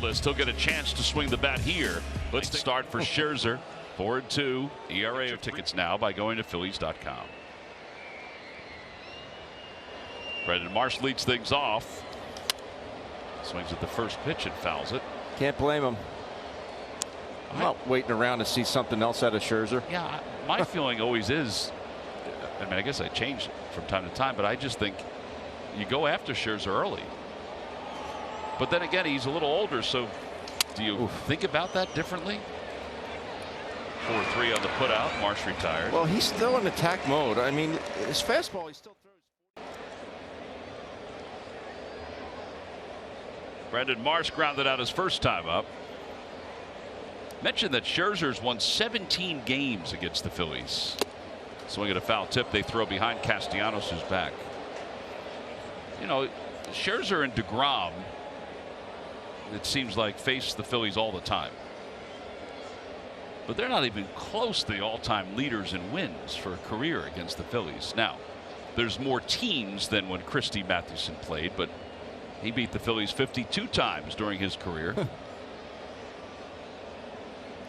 list. He'll get a chance to swing the bat here. Let's start for Scherzer. 4-2 ERA of tickets now by going to Phillies.com. Brandon Marsh leads things off. Swings at the first pitch and fouls it. Can't blame him. I'm not waiting around to see something else out of Scherzer. Yeah, my feeling always is, I mean, I guess I change from time to time, but I just think you go after Scherzer early. But then again, he's a little older, so do you think about that differently? 4-3 on the putout. Marsh retired. Well, he's still in attack mode. I mean, his fastball, he still throws. Brandon Marsh grounded out his first time up. Mentioned that Scherzer's won 17 games against the Phillies. Swing at a foul tip. They throw behind Castellanos, who's back. You know, Scherzer and DeGrom, it seems like, face the Phillies all the time. But they're not even close to the all-time leaders in wins for a career against the Phillies. Now, there's more teams than when Christy Mathewson played, but he beat the Phillies 52 times during his career.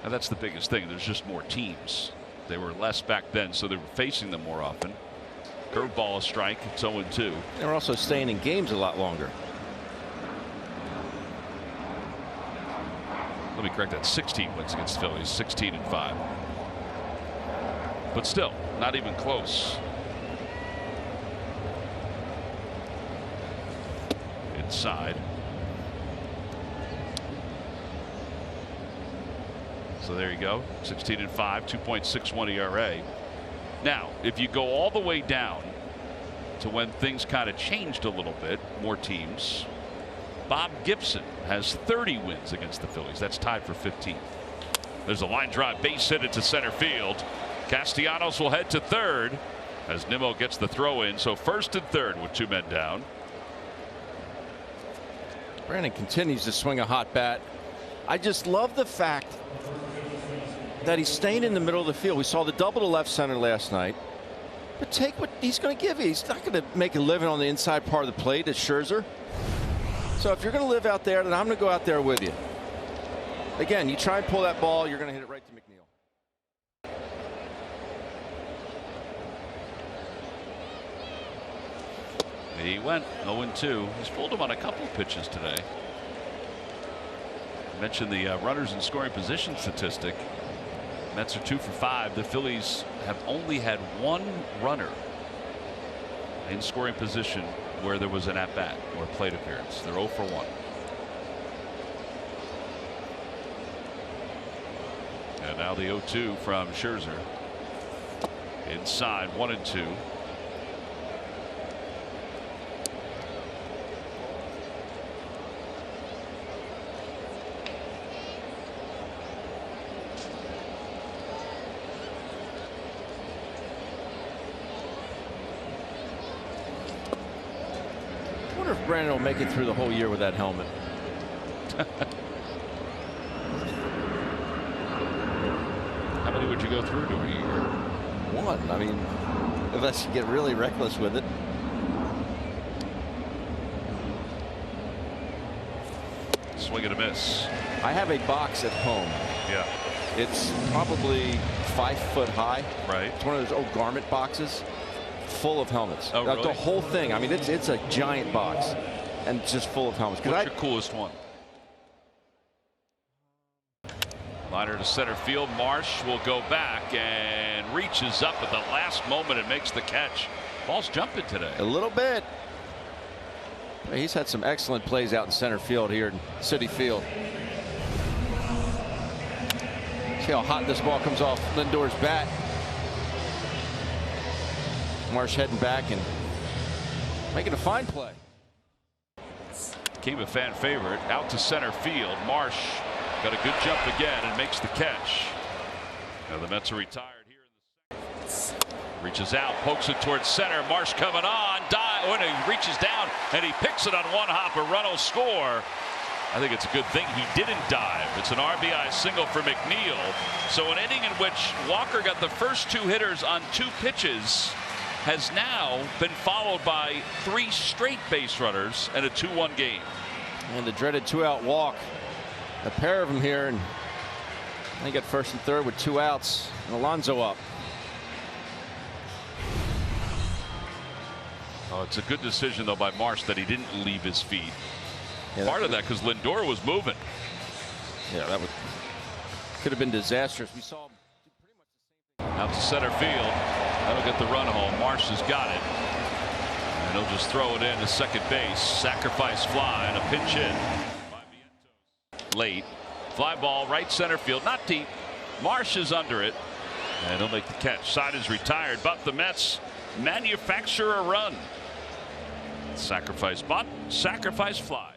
And that's the biggest thing. There's just more teams. They were less back then, so they were facing them more often. Curveball, a strike. It's 0-2. They were also staying in games a lot longer. Let me correct that. 16 wins against the Phillies. 16-5. But still, not even close. Inside. So there you go. 16-5, 2.61 ERA. Now, if you go all the way down to when things kind of changed a little bit, more teams, Bob Gibson has 30 wins against the Phillies. That's tied for 15th. There's a line drive, base hit into center field. Castellanos will head to third as Nimmo gets the throw in. So first and third with 2 men down. Brandon continues to swing a hot bat. I just love the fact that he's staying in the middle of the field. We saw the double to left center last night. But take what he's going to give you. He's not going to make a living on the inside part of the plate as Scherzer. So if you're going to live out there, then I'm going to go out there with you. Again, you try and pull that ball, you're going to hit it right to McNeil. He went 0-2. He's pulled him on a couple of pitches today. I mentioned the runners in scoring position statistic. Mets are 2 for 5. The Phillies have only had 1 runner in scoring position where there was an at-bat or a plate appearance. They're 0 for 1. And now the 0-2 from Scherzer. Inside, 1-2. I wonder if Brandon will make it through the whole year with that helmet. How many would you go through during a year? 1. I mean, unless you get really reckless with it. Swing and a miss. I have a box at home. Yeah. It's probably 5 foot high. Right. It's one of those old garment boxes full of helmets. Oh, really? The whole thing. I mean, it's a giant box and it's just full of helmets. What's your coolest one? Liner to center field. Marsh will go back and reaches up at the last moment and makes the catch. Ball's jumping today. A little bit. He's had some excellent plays out in center field here in Citi Field. See how hot this ball comes off Lindor's bat. Marsh heading back and making a fine play. Became a fan favorite. Out to center field. Marsh got a good jump again and makes the catch. Now the Mets are retired here in the second. Reaches out, pokes it towards center. Marsh coming on. When he reaches down and he picks it on one hop. A run will score. I think it's a good thing he didn't dive. It's an RBI single for McNeil. So an inning in which Walker got the first 2 hitters on 2 pitches has now been followed by 3 straight base runners and a 2-1 game. And the dreaded 2-out walk A pair of them here, and they get first and third with 2 outs, and Alonso up. Oh, it's a good decision though by Marsh that he didn't leave his feet. Yeah, part of that because Lindor was moving. Yeah, that could have been disastrous. We saw out to center field. That'll get the run home. Marsh has got it, and he'll just throw it in to second base. Sacrifice fly and a pinch hit. Late fly ball right center field, not deep. Marsh is under it, and he'll make the catch. Side is retired, but the Mets manufacture a run. Sacrifice bunt, sacrifice fly.